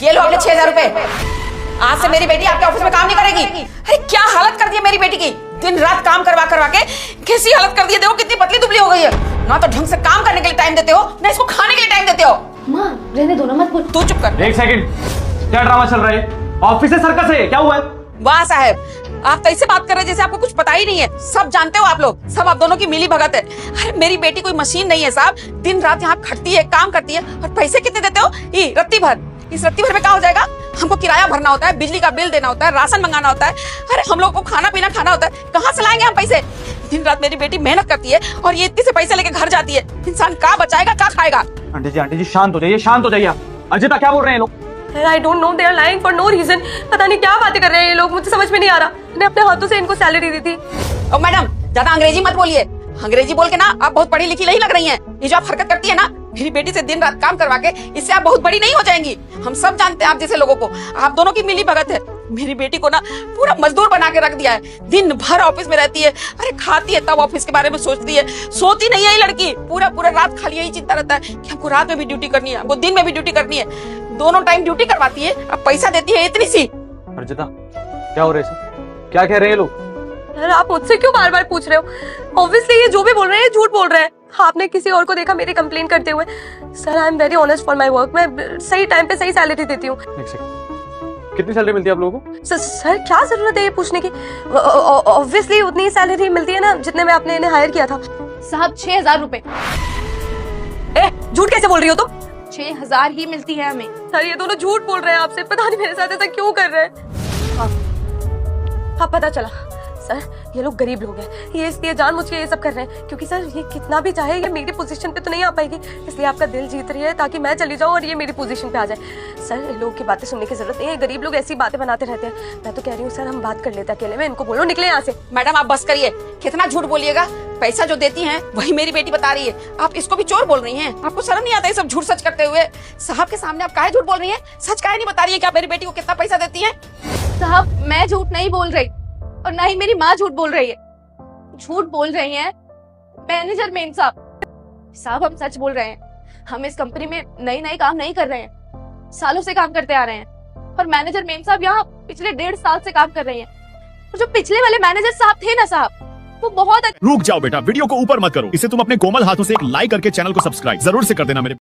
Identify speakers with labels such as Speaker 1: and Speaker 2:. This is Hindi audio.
Speaker 1: ये लो अपने 6,000 रुपए। आज से मेरी बेटी आपके ऑफिस में काम नहीं करेगी। अरे क्या हालत कर दी है मेरी बेटी की, दिन रात काम करवा करवा के कैसी हालत कर दी है। देखो कितनी पतली दुबली हो गई है। ना तो ढंग से काम करने के लिए टाइम देते हो, ना इसको खाने के लिए टाइम देते हो।
Speaker 2: माँ रहने दो ना, मत बोल।
Speaker 1: तू चुप कर।
Speaker 3: एक सेकंड, क्या ड्रामा चल रहा है? ऑफिस है सर्कस है, क्या हुआ है?
Speaker 1: वाह साहब, आप तो ऐसे बात कर रहे हैं जैसे आपको कुछ पता ही नहीं है। सब जानते हो आप लोग, सब आप दोनों की मिली भगत है। अरे मेरी बेटी कोई मशीन नहीं है साहब, दिन रात यहाँ खटती है, काम करती है। और पैसे कितने देते हो? ये रत्ती भर। इस रत्ती भर में क्या हो जाएगा? हमको किराया भरना होता है, बिजली का बिल देना होता है, राशन मंगाना होता है। अरे हम लोग को खाना पीना खाना होता है। कहाँ से लाएंगे हम पैसे? दिन रात मेरी बेटी मेहनत करती है और ये इतने से पैसे लेके घर जाती है। इंसान क्या बचाएगा, क्या खाएगा?
Speaker 3: आंटी जी शांत हो जाइए, शांत हो जाइए। अर्जिता क्या बोल रहे हैं लोग?
Speaker 2: I don't know, they are lying for no reason। पता नहीं क्या बातें कर रहे हैं ये लोग, मुझे समझ में नहीं आ रहा। मैंने अपने हाथों से इनको सैलरी दी थी।
Speaker 1: ओ मैडम, ज्यादा अंग्रेजी मत बोलिए। अंग्रेजी बोल के ना आप बहुत पढ़ी लिखी नहीं लग रही हैं। ये जो आप हरकत करती है ना मेरी बेटी से दिन रात काम करवा के, इससे आप बहुत बड़ी नहीं हो जाएंगी। हम सब जानते हैं आप जैसे लोगों को, आप दोनों की मिली भगत है। मेरी बेटी को ना पूरा मजदूर बना के रख दिया है। दिन भर ऑफिस में रहती है, अरे खाती है तब ऑफिस के बारे में सोचती है। सोती नहीं है ये लड़की, पूरा पूरा रात खाली यही चिंता रहता है कि हमको रात में भी ड्यूटी करनी है, हमको दिन में भी ड्यूटी करनी है। दोनों टाइम ड्यूटी करवाती है, अब पैसा देती है इतनी सी।
Speaker 3: अर्जिता क्या हो रहा है? क्या कह रहे हैं लोग?
Speaker 2: यार आप मुझसे क्यों बार बार पूछ रहे हो? ऑब्वियसली ये जो भी बोल रहे हैं झूठ बोल रहे हैं। आपने किसी और को देखा मेरी कंप्लेन करते हुए? Sir I am very honest for my work. मैं सही टाइम पे सही सैलरी देती हूँ।
Speaker 3: कितनी सैलरी मिलती है आप लोगों को?
Speaker 2: सर क्या जरूरत है ये पूछने की? ऑब्वियसली उतनी ही सैलरी मिलती है ना जितने में आपने इन्हें हायर किया था।
Speaker 4: साहब 6,000 रुपए।
Speaker 2: झूठ कैसे बोल रही हो तुम?
Speaker 4: 6,000 ही मिलती है हमें।
Speaker 2: सर ये दोनों झूठ बोल रहे हैं आपसे, पता नहीं मेरे साथ ऐसा क्यों कर रहे हैं। हाँ पता चला सर, ये लोग गरीब लोग हैं, ये इसलिए जानबूझ के ये सब कर रहे हैं क्योंकि सर ये कितना भी चाहे ये मेरी पोजीशन पे तो नहीं आ पाएगी, इसलिए आपका दिल जीत रही है ताकि मैं चली जाऊं और ये मेरी पोजीशन पे आ जाए। सर इन लोगों की बातें सुनने की जरूरत नहीं है, गरीब लोग ऐसी बातें बनाते रहते हैं। मैं तो कह रही हूँ सर हम बात कर लेते हैं अकेले में, इनको बोलो निकले यहाँ से।
Speaker 1: मैडम आप बस करिए, कितना झूठ बोलिएगा। पैसा जो देती हैं वही मेरी बेटी बता रही है, आप इसको भी चोर बोल रही हैं। आपको शर्म नहीं आता ये सब झूठ सच करते हुए? साहब के सामने आप काहे झूठ बोल रही हैं? सच काहे नहीं बता रही है कि आप मेरी बेटी को कितना पैसा देती हैं?
Speaker 4: साहब मैं झूठ नहीं बोल रही और ना ही मेरी माँ झूठ बोल रही है। झूठ बोल रही हैं मैनेजर मेन साहब। साहब हम सच बोल रहे हैं, हम इस कंपनी में नई काम नहीं कर रहे हैं, सालों से काम करते आ रहे हैं। और मैनेजर मेन साहब यहाँ पिछले 1.5 साल से काम कर रहे हैं। और जो पिछले वाले मैनेजर साहब थे ना साहब, वो बहुत
Speaker 5: रुक जाओ बेटा, वीडियो को ऊपर मत करो। इसे तुम अपने कोमल हाथों से एक लाइक करके चैनल को सब्सक्राइब जरूर से कर देना मेरे